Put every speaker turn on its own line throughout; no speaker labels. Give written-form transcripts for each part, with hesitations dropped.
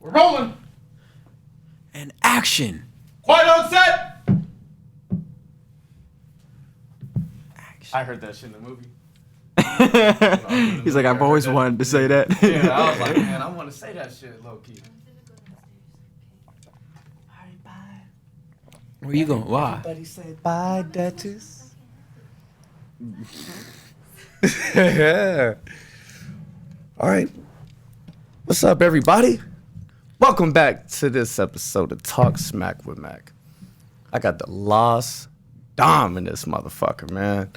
We're rolling.
And action.
Quiet on set.
Action.
I heard that shit in the movie.
He's like, I've always wanted to say that.
Yeah, I was like, man, I want to say that shit low key.
Where you going? Why?
Everybody say bye, Duchess. All right. What's up, everybody? Welcome back to this episode of Talk Smack with Mac. I got the Lost Dom in this motherfucker, man.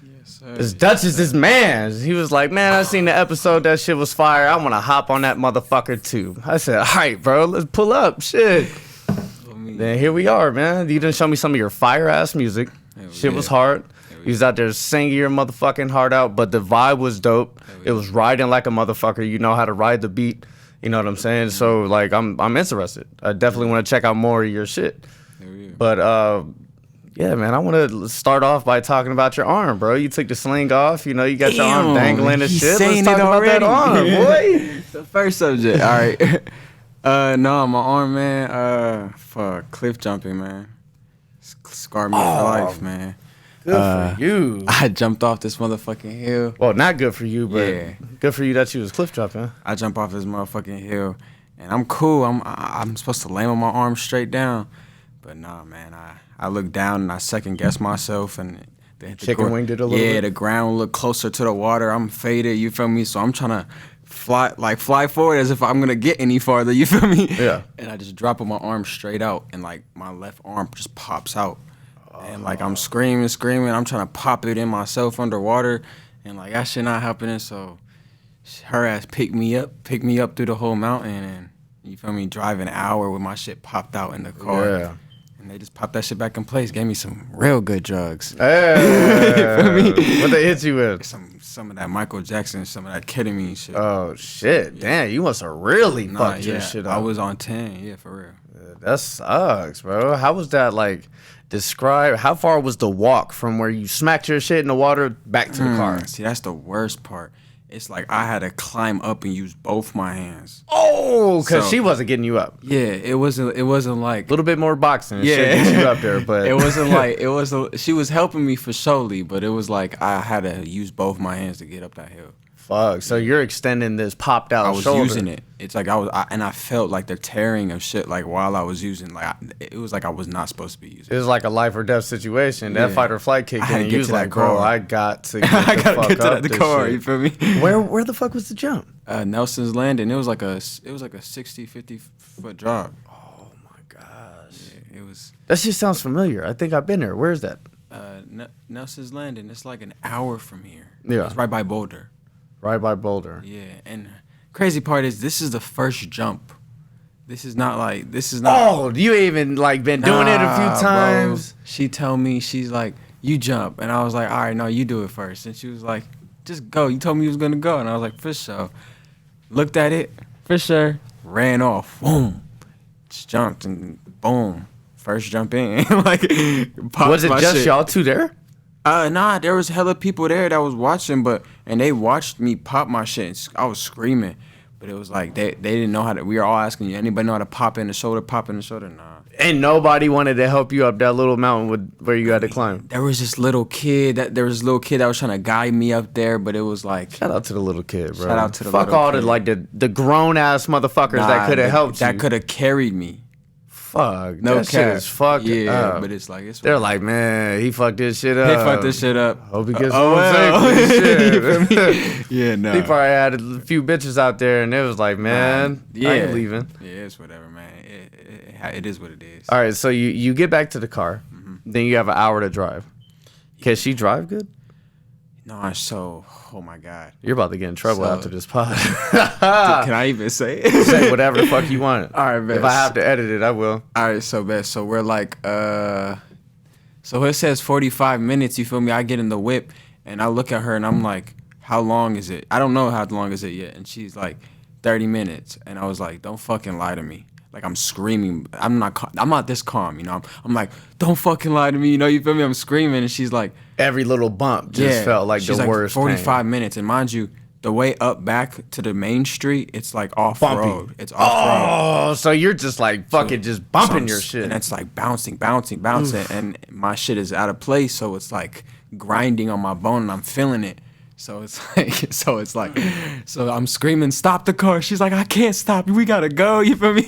Yes, sir.
This Duchess is man. He was like, man, I seen the episode. That shit was fire. I want to hop on that motherfucker too. I said, all right, bro, let's pull up. Shit. Then here we are, man. You done show me some of your fire ass music. Shit was hard. You was out there singing your motherfucking heart out, but the vibe was dope. It was riding like a motherfucker. You know how to ride the beat. You know what I'm saying? So like, I'm interested. I definitely want to check out more of your shit. But yeah, man, I want to start off by talking about your arm, bro. You took the sling off. You know, you got your arm dangling and shit. Let's talk about that arm, boy.
The first subject. All right. No, my arm, man. For cliff jumping, man. Scarred me for life, man.
Good for you.
I jumped off this motherfucking hill.
Well, not good for you, but
Yeah.
good for you that you was cliff jumping.
I jump off this motherfucking hill, and I'm cool. I'm supposed to land with my arm straight down, but nah, man. I looked down and I second guessed myself, and
Chicken winged it a little bit?
Yeah, the ground looked closer to the water. I'm faded, you feel me? So I'm trying to fly forward as if I'm gonna get any farther, you feel me?
Yeah.
And I just drop with my arm straight out, and like my left arm just pops out. And like I'm screaming, I'm trying to pop it in myself underwater, and like that shit not happening. So her ass picked me up through the whole mountain, and you feel me, drive an hour with my shit popped out in the car.
Yeah.
And they just popped that shit back in place, gave me some real good drugs.
Hey,
You feel me?
what they hit you with?
Some of that Michael Jackson, some of that ketamine shit.
Oh shit! Damn, you must have really
Nah,
fucked your
yeah,
shit up.
I was on 10, yeah, for real.
That sucks, bro. How was that like? Describe how far was the walk from where you smacked your shit in the water back to the car?
See, that's the worst part. It's like I had to climb up and use both my hands.
Oh, because
So-
she wasn't getting you up.
Yeah, it wasn't like
A little bit more boxing.
Yeah.
Shit gets you up there, but
it wasn't like she was helping me for surely, but it was like I had to use both my hands to get up that hill.
fuck. So you're extending this popped out
I was
shoulder.
using it. It's like I felt like the tearing of shit like while I was using it was like I was not supposed to be using
It was like a life or death situation. That
Yeah.
fight or flight kicked
I had
in.
to
And
get
you was
to that
like, bro,
car.
I got to get
I
the
gotta
fuck
get to
up
the
this
car,
shit.
you feel me?
Where the fuck was the jump?
Nelson's Landing. It was like a 60, 50 foot drop.
Oh my gosh.
Yeah, it was
That shit sounds familiar. I think I've been there. Where is that?
Nelson's Landing. It's like an hour from here.
Yeah.
It's right by Boulder.
Right by Boulder.
Yeah, and crazy part is this is the first jump. This is not.
Oh, you even like been doing it a few
Nah,
times?
bro. She told me, she's like, you jump. And I was like, all right, no, you do it first. And she was like, just go. You told me you was going to go. And I was like, for sure. Looked at it, for sure. Ran off. Boom. Just jumped and boom. First jump in. like, popped
Was it
my
just
shit.
y'all two there?
Nah, there was hella people there that was watching, and they watched me pop my shit. I was screaming, but it was like they didn't know how to. We were all asking you, anybody know how to pop in the shoulder? Nah.
And nobody wanted to help you up that little mountain where you had to climb.
There was this little kid that was trying to guide me up there, but it was like
Shout out to the little kid, bro.
Shout out to the
Fuck
little
all
kid.
the like the grown ass motherfuckers that could have helped you.
That could have carried me.
Fuck.
No
that shit
cap.
is fucked
Yeah,
up.
but it's like it's.
They're like, man, he fucked this shit up.
They fucked this shit up.
Hope he gets
Oh,
home
well.
safe.
You feel
Shit.
me? Yeah, no.
He probably had a few bitches out there, and it was like, man, I ain't leaving.
Yeah, it's whatever, man. It is what it is.
All right, so you get back to the car, then you have an hour to drive. Can she drive good?
No, so oh my god.
You're about to get in trouble
So-
after this pod.
Can I even say it?
Say whatever the fuck you want.
All right, man.
If I have to edit it, I will.
All right, so best. So we're like, so it says 45 minutes. You feel me? I get in the whip and I look at her and I'm like, how long is it? I don't know how long is it yet. And she's like, 30 minutes. And I was like, don't fucking lie to me. Like I'm screaming. I'm not this calm, you know. I'm like, don't fucking lie to me, you know. You feel me? I'm screaming and she's like,
Every little bump just felt like
she's
the worst.
45
pain.
minutes, and mind you, the way up back to the main street, it's like off
Bumpy.
road. It's off road.
Oh, so you're just like fucking just bumping your shit.
And it's like bouncing, and my shit is out of place, so it's like grinding on my bone, and I'm feeling it. So it's like, so I'm screaming, stop the car. She's like, I can't stop you. We gotta go. You feel me?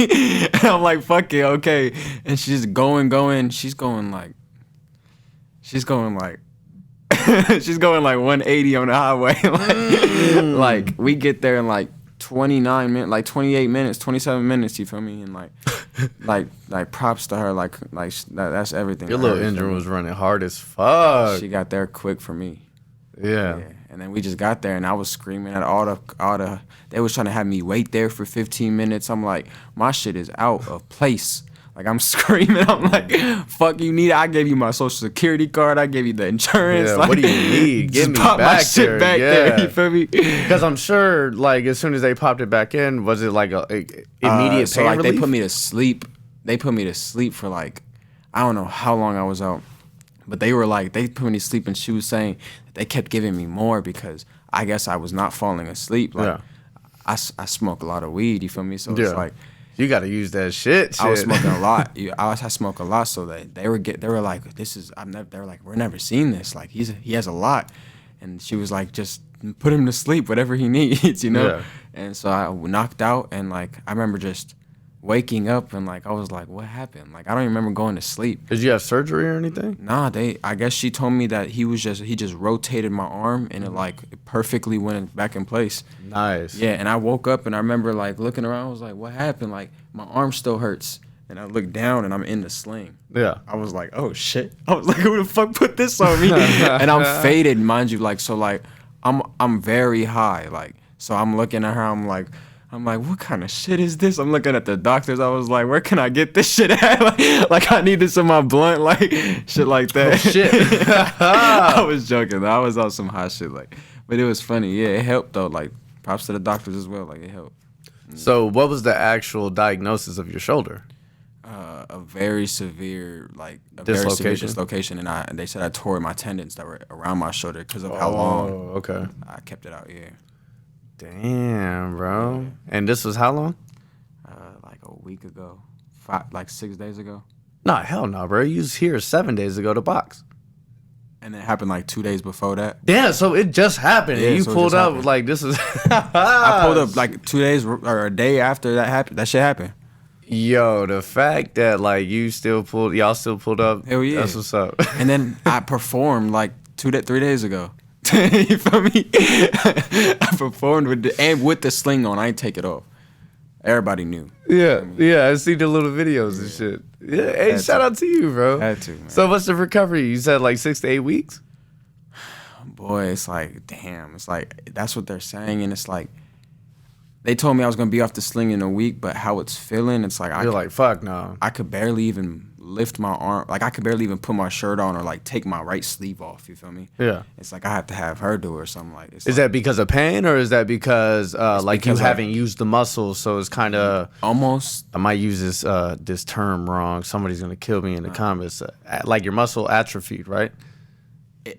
And I'm like, fuck it, okay. And she's going. She's going like she's going like 180 on the highway. Like we get there in like 29 minutes, like 28 minutes, 27 minutes. You feel me? And like props to her. Like that's everything.
Your little engine was running hard as fuck.
She got there quick for me.
Yeah.
And then we just got there, and I was screaming at all the. They was trying to have me wait there for 15 minutes. I'm like, my shit is out of place. Like I'm screaming. I'm like, fuck you need. I gave you my social security card. I gave you the insurance.
Yeah,
like,
what do you need? Give me
pop
back
my shit back there. You feel me?
Because I'm sure, like, as soon as they popped it back in, was it like a immediate
so
pain
like
relief?
they put me to sleep. They put me to sleep for like, I don't know how long I was out. But they put me to sleep, and she was saying that they kept giving me more because I guess I was not falling asleep. Like,
Yeah.
I smoke a lot of weed, you feel me? So
Yeah.
it's like,
You got to use that shit.
I was smoking a lot. I smoke a lot, so they were like, they were like, we're never seen this. Like he has a lot, and she was like, just put him to sleep, whatever he needs, you know.
Yeah.
And so I knocked out, and like I remember just waking up, and like I was like, what happened? Like I don't even remember going to sleep.
Did you have surgery or anything?
Nah, I guess she told me that he just rotated my arm, and it like perfectly went back in place.
Nice.
Yeah, and I woke up, and I remember like looking around. I was like, what happened? Like my arm still hurts, and I looked down, and I'm in the sling.
Yeah.
I was like, oh shit. I was like, who the fuck put this on me? And I'm faded, mind you. Like so, like I'm very high. Like so, I'm looking at her. I'm like, what kind of shit is this? I'm looking at the doctors. I was like, where can I get this shit at? like I need this in my blunt, like shit like that.
Oh, shit.
I was joking. I was on some hot shit, like, but it was funny. Yeah, it helped though. Like, props to the doctors as well. Like, it helped.
So what was the actual diagnosis of your shoulder?
A very severe, like a
Dislocation?
very severe dislocation, and they said I tore my tendons that were around my shoulder because of how long
okay.
I kept it out. Yeah.
Damn, bro. And this was how long?
Like a week ago, 6 days ago.
Nah, hell no, bro. You was here 7 days ago to box.
And it happened like 2 days before that.
Yeah, so it just happened.
Yeah,
And you
so it
pulled
just
up
happened.
like this is.
I pulled up like 2 days or a day after that happened. That shit happened.
Yo, the fact that like y'all still pulled up.
Hell yeah.
That's what's up.
And then I performed like 3 days ago. You feel me? I performed with the sling on. I ain't take it off. Everybody knew.
Yeah, I see the little videos and shit. Yeah, hey,
Had
shout
to.
out to you, bro.
Had to, man.
So what's the recovery? You said like 6 to 8 weeks?
Boy, it's like, damn. It's like, that's what they're saying. And it's like, they told me I was going to be off the sling in a week, but how it's feeling, it's like,
You're like, fuck no.
I could barely even lift my arm. Like, I could barely even put my shirt on or, like, take my right sleeve off. You feel me?
Yeah.
It's like I have to have her do it or something like
Is that because of pain or is that because like you
because
haven't used the muscle, so it's kind of
almost.
I might use this term wrong. Somebody's gonna kill me in the comments. Like your muscle atrophied, right?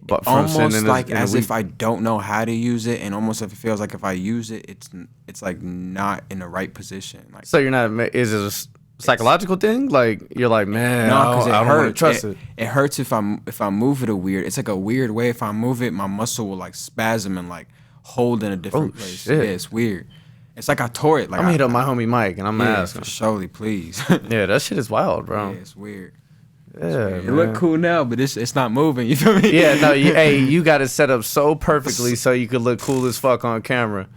But from sitting
Almost
in
like
in a
as
week-
if I don't know how to use it, and almost if it feels like if I use it, it's like not in the right position. Like
So you're not. Is it a psychological thing? Like you're like, man,
no, because
I
it
don't want to
hurts.
trust it.
It hurts if I move it a weird. It's like a weird way. If I move it, my muscle will like spasm and like hold in a different
Oh,
place.
shit.
Yeah, it's weird. It's like I tore it. Like
I'm gonna hit up my homie Mike and I'm gonna
yeah,
ask him.
for surely, please.
Yeah, that shit is wild, bro.
Yeah, it's weird.
Yeah,
It look cool now, but it's not moving. You feel me?
Yeah, no, you got it set up so perfectly so you could look cool as fuck on camera.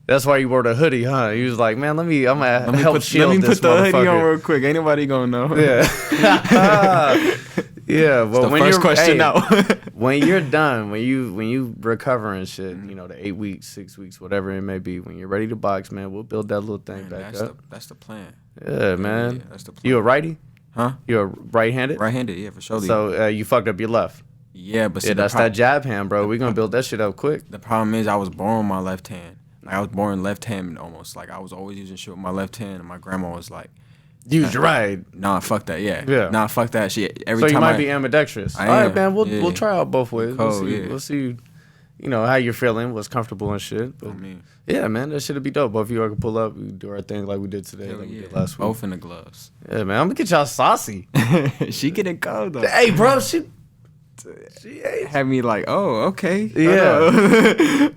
That's why you wore the hoodie, huh? You was like, man, I'm gonna help shield
let me
this
put the hoodie on
motherfucker.
real quick. Ain't nobody gonna know.
Yeah. Yeah, well,
the
when
first
you're
question out.
when you're done, when you recover and shit, you know, the 8 weeks, 6 weeks, whatever it may be, when you're ready to box, man, we'll build that little thing back up.
That's the plan.
Yeah, man.
Yeah, that's the plan.
You a righty?
Huh?
You a right-handed?
Right-handed, yeah, for sure.
So you fucked up your left.
yeah, but see,
Yeah, that's that jab hand, bro. We're gonna build that shit up quick.
The problem is I was born with my left hand. Like I was born left hand almost. Like I was always using shit with my left hand, and my grandma was like,
Use your right.
"Nah, fuck that, yeah,
Yeah.
nah, fuck that." She every
So you
time
might be ambidextrous.
I
All right,
am.
man.
Yeah.
We'll try out both ways.
Cold,
we'll see.
yeah.
We'll see. you know, how you're feeling, what's comfortable and shit. But
I mean,
yeah, man, that shit'd be dope. Both of you all can pull up, we can do our thing like we did today,
hell
like we
yeah.
did last week.
Both in the gloves.
Yeah, man, I'm gonna get y'all saucy.
She getting cold though.
Hey, bro, she ain't.
Had me like, oh, okay.
Yeah.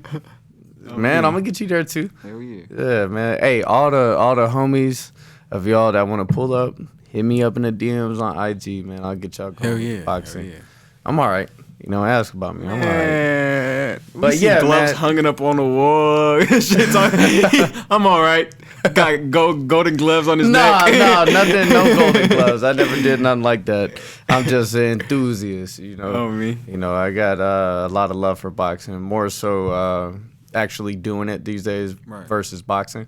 Man, I'm gonna get you there too.
Hell yeah.
Yeah, man. Hey, all the homies of y'all that want to pull up, hit me up in the DMs on IG, man. I'll get y'all going.
Hell yeah.
Boxing.
Hell yeah.
I'm all right. You know, ask about me. I'm all right.
Man,
But
we see
yeah,
gloves
man.
hanging up on the wall. Shit's on. I'm all right. Got golden gloves on his
Nah,
neck.
nothing, no golden gloves. I never did nothing like that. I'm just an enthusiast, you know.
Oh, me.
You know, I got a lot of love for boxing. More so, actually doing it these days
Right.
versus boxing.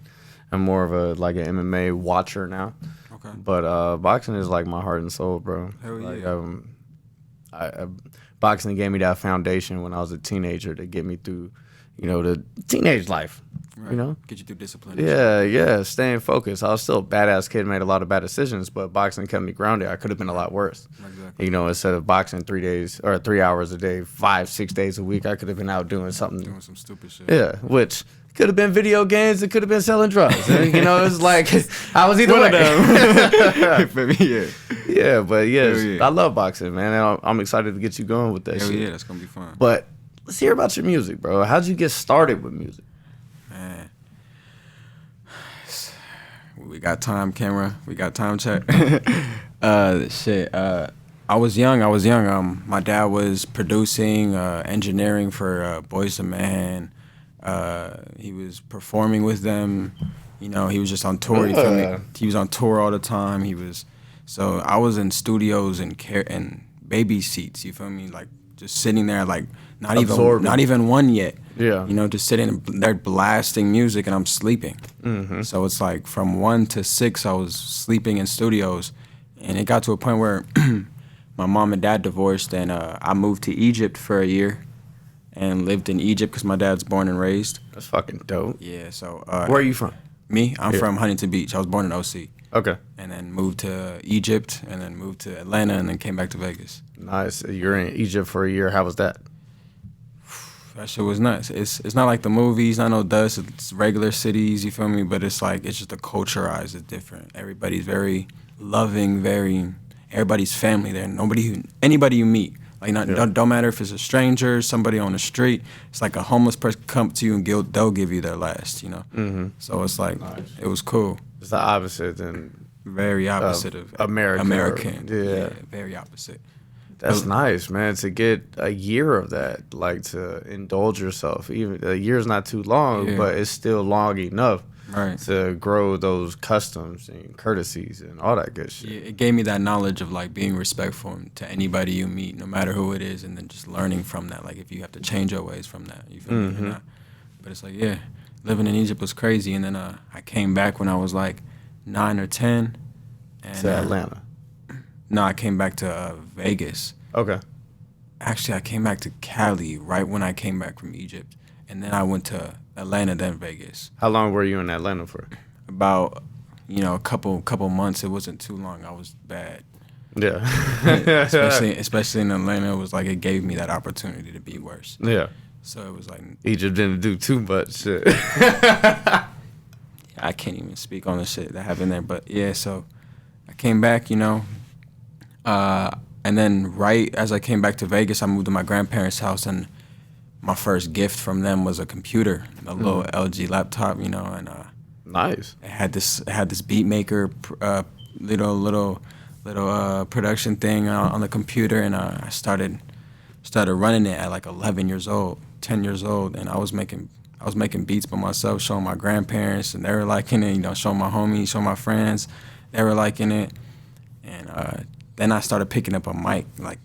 I'm more of an MMA watcher now.
Okay.
But boxing is like my heart and soul, bro.
Hell
Like,
yeah.
boxing gave me that foundation when I was a teenager to get me through, you know, the teenage life.
Right.
You know?
Get you through discipline.
Yeah, staying focused. I was still a badass kid, made a lot of bad decisions, but boxing kept me grounded. I could have been a lot worse.
Exactly.
You know, instead of boxing 3 hours a day, 5-6 days a week, I could have been out doing something.
Doing some stupid shit.
Yeah, which could have been video games. It could have been selling drugs. And, you know, it's like I was either
One
way.
of them. Yeah.
Yeah, but yes,
Hell yeah.
I love boxing, man. And I'm excited to get you going with that
Hell
shit.
yeah, that's gonna be fun.
But let's hear about your music, bro. How'd you get started with music?
Man. We got time, camera. We got time check. I was young. My dad was producing, engineering for Boyz II Men. He was performing with them. You know, he was just on tour. You feel me? He was on tour all the time. So I was in studios and baby seats. You feel me? Like just sitting there, like not even one yet.
Yeah.
You know, just sitting there blasting music and I'm sleeping.
Mm-hmm.
So it's like from 1 to 6, I was sleeping in studios, and it got to a point where my mom and dad divorced, and I moved to Egypt for a year and lived in Egypt because my dad's born and raised.
That's fucking dope.
Yeah. So
Where are you from?
Me? I'm from Huntington Beach. I was born in OC.
Okay.
And then moved to Egypt, and then moved to Atlanta, and then came back to Vegas.
Nice. You're in Egypt for a year. How was that?
That shit was nuts. It's not like the movies, not no dust. It's regular cities, you feel me? But it's like, it's just the culturized is different. Everybody's very loving, everybody's family there. Anybody you meet, like don't matter if it's a stranger, somebody on the street. It's like a homeless person come to you and they'll give you their last, you know?
Mm-hmm.
So it's like, It was cool.
It's the opposite than
Very opposite of
American.
Yeah, very opposite.
That's nice, man. To get a year of that, like to indulge yourself. Even a year's not too long, but it's still long enough to grow those customs and courtesies and all that good shit.
Yeah, it gave me that knowledge of like being respectful to anybody you meet, no matter who it is, and then just learning from that. Like if you have to change your ways from that, you feel me? But it's like, yeah, living in Egypt was crazy, and then I came back when I was like 9 or 10. And,
To Atlanta.
No, I came back to Vegas.
Okay.
Actually, I came back to Cali right when I came back from Egypt, and then I went to Atlanta, then Vegas.
How long were you in Atlanta for?
About, a couple months. It wasn't too long. I was bad.
Yeah.
especially in Atlanta, it was like it gave me that opportunity to be worse.
Yeah.
So it was like
Egypt didn't do too much shit.
I can't even speak on the shit that happened there, but yeah. So I came back, and then right as I came back to Vegas, I moved to my grandparents' house, and my first gift from them was a computer, a little LG laptop, and
Nice.
it had this beat maker, little production thing on the computer, and I started running it at like 11 years old, 10 years old, and I was making beats by myself, showing my grandparents, and they were liking it, showing my homies, showing my friends, they were liking it, and then I started picking up a mic, like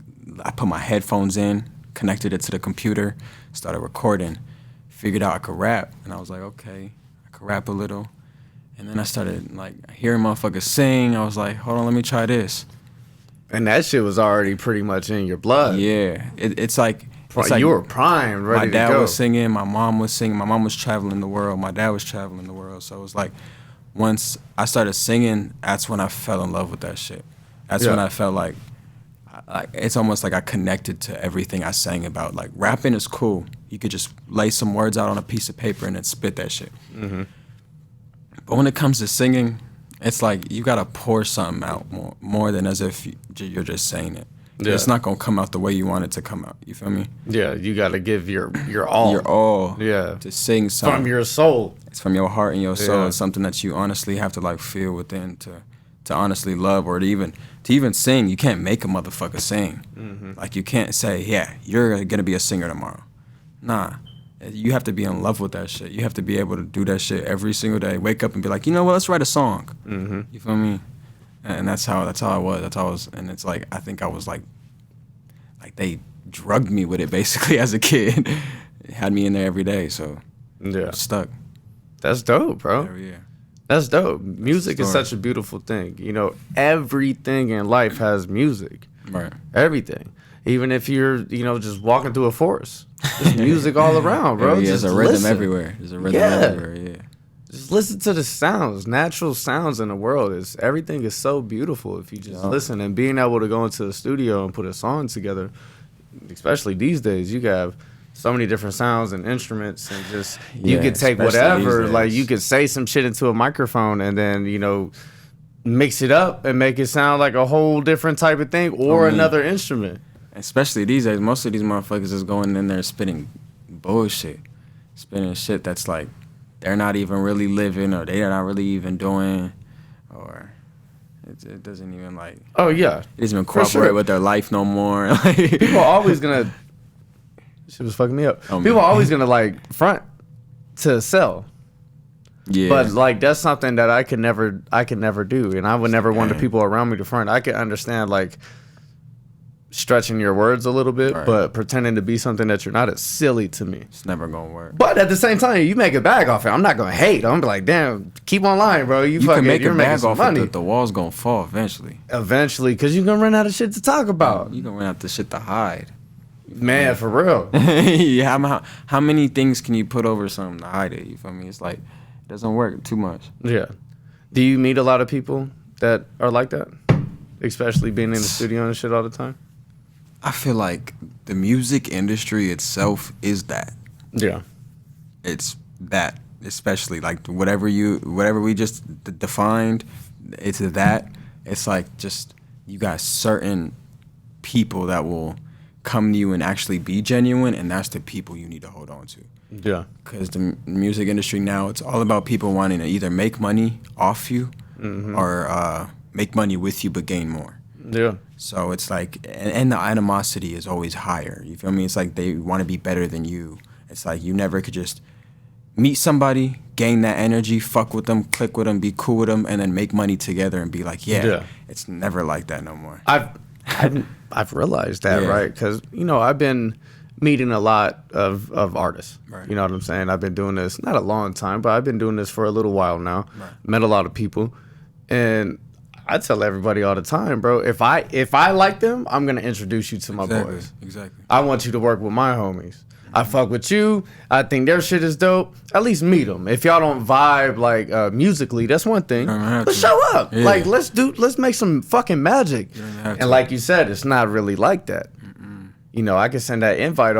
I put my headphones in, connected it to the computer, started recording, figured out I could rap, and I was like, okay, I could rap a little. And then I started like hearing motherfuckers sing. I was like, hold on, let me try this.
And that shit was already pretty much in your blood.
Yeah, it's like
you were primed, ready to go.
My dad was singing, my mom was singing, my mom was traveling the world, my dad was traveling the world. So it was like, once I started singing, that's when I fell in love with that shit. That's when I felt like it's almost like I connected to everything I sang about. Like rapping is cool. You could just lay some words out on a piece of paper and then spit that shit.
Mm-hmm.
But when it comes to singing, it's like you gotta pour something out more than as if you're just saying it. Yeah. It's not gonna come out the way you want it to come out. You feel me?
Yeah, you gotta give your all.
Your all.
Yeah.
To sing something
from your soul.
It's from your heart and your soul.
Yeah.
It's something that you honestly have to like feel within to honestly love, or to even sing. You can't make a motherfucker sing.
Mm-hmm.
Like you can't say, yeah, you're gonna be a singer tomorrow. Nah. You have to be in love with that shit. You have to be able to do that shit every single day. Wake up and be like, you know what? Let's write a song.
Mm-hmm.
You feel me? And that's how I was. That's how I was. And it's like I think I was like they drugged me with it basically as a kid. It had me in there every day. So
yeah,
I'm stuck.
That's dope, bro.
Yeah.
That's dope. Music is such a beautiful thing. You know, everything in life has music.
Right.
Everything. Even if you're, just walking through a forest. There's music all around, bro.
Yeah,
just
there's a rhythm
listen.
everywhere. There's a rhythm everywhere, yeah.
Just listen to the sounds, natural sounds in the world. Everything is so beautiful if you just listen. And being able to go into the studio and put a song together, especially these days, you have so many different sounds and instruments, and just you could take whatever, like you could say some shit into a microphone and then mix it up and make it sound like a whole different type of thing or another instrument.
Especially these days, most of these motherfuckers is going in there spitting bullshit, spitting shit that's like they're not even really living, or they're not really even doing, or it doesn't even like.
Oh yeah,
it doesn't even cooperate with their life no more.
People are always gonna. Shit was fucking me up. People are always gonna like front to sell. Yeah. But like that's something that I could never do, and I would never want the people around me to front. I could understand like stretching your words a little bit, but pretending to be something that you're not is silly to me.
It's never gonna work.
But at the same time, you make a bag off it. I'm not gonna hate. I'm gonna be like, damn, keep on lying, bro. You fucking,
can make
you're
a bag off
money.
it. The wall's gonna fall eventually.
Eventually, because you're gonna run out of shit to talk about.
You're gonna run out of shit to hide.
Man, for real.
Yeah, how many things can you put over something to hide it? You feel me? It's like it doesn't work too much.
Yeah. Do you meet a lot of people that are like that? Especially being in the studio and shit all the time?
I feel like the music industry itself is that.
Yeah.
It's that, especially like whatever we just defined, it's that. It's like just you got certain people that will come to you and actually be genuine, and that's the people you need to hold on to.
Yeah.
Because the music industry now, it's all about people wanting to either make money off you or make money with you but gain more.
Yeah.
So it's like, and the animosity is always higher. You feel me? It's like they want to be better than you. It's like you never could just meet somebody, gain that energy, fuck with them, click with them, be cool with them, and then make money together and be like, yeah. It's never like that no more.
I've realized that, right? Because, I've been meeting a lot of artists. Right. You know what I'm saying? I've been doing this, not a long time, but I've been doing this for a little while now. Right. Met a lot of people. And I tell everybody all the time, bro, if I like them, I'm going to introduce you to my boys.
Exactly.
I want you to work with my homies. I fuck with you. I think their shit is dope. At least meet them. If y'all don't vibe like musically, that's one thing. Let's show up. Yeah. Like let's make some fucking magic. And like you said, it's not really like that. I can send that invite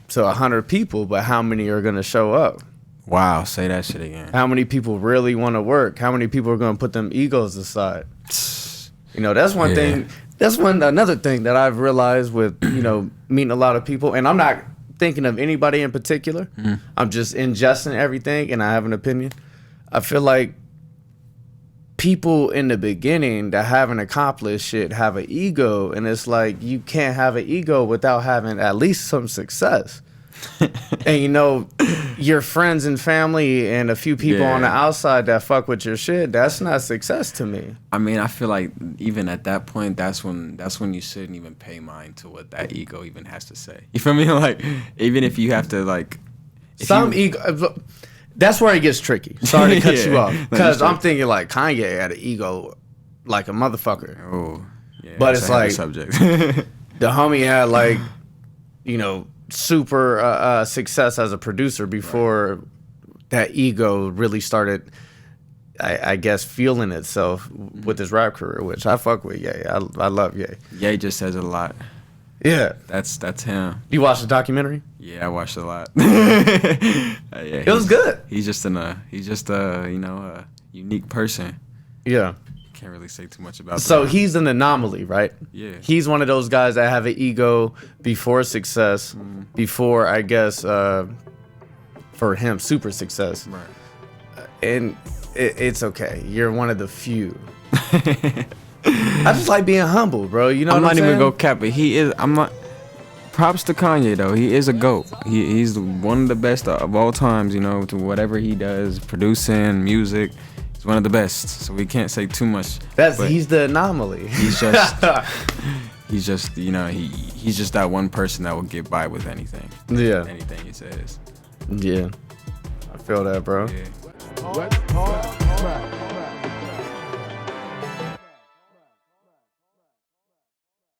to 100 people, but how many are gonna show up?
Wow, say that shit again.
How many people really want to work? How many people are gonna put them egos aside? That's one thing. That's another thing that I've realized with meeting a lot of people, and I'm not thinking of anybody in particular. I'm just ingesting everything, and I have an opinion. I feel like people in the beginning that haven't accomplished shit have an ego, and it's like you can't have an ego without having at least some success. And your friends and family and a few people on the outside that fuck with your shit, that's not success to me.
I mean, I feel like even at that point, that's when you shouldn't even pay mind to what that ego even has to say. You feel me? Like, even if you have to like
ego, that's where it gets tricky. Sorry to cut you off, because I'm thinking like Kanye had an ego like a motherfucker.
Oh, yeah.
But it's like
subject.
The homie had like super success as a producer before that ego really started I guess fueling itself with his rap career, which I fuck with. Ye, I love Ye.
Ye just says a lot.
Yeah,
That's him.
you watched the documentary?
Yeah, I watched a lot. Yeah,
It was good.
He's just a unique person.
Yeah.
Can't really say too much about.
So
that.
he's an anomaly, right?
Yeah.
He's one of those guys that have an ego before success, before I guess for him super success,
Right.
and it's okay. You're one of the few. I just like being humble, bro. You know
I'm
what
not
I'm
even
saying?
go cap, but he is. I'm not. Props to Kanye though. He is a GOAT. He's one of the best of all times. You know, to whatever he does, producing music, he's one of the best. So we can't say too much. but
He's the anomaly.
he's just he's just he's just that one person that will get by with anything.
Yeah.
Anything he says.
Yeah. I feel that, bro.
Yeah.
Talksmackwithmac.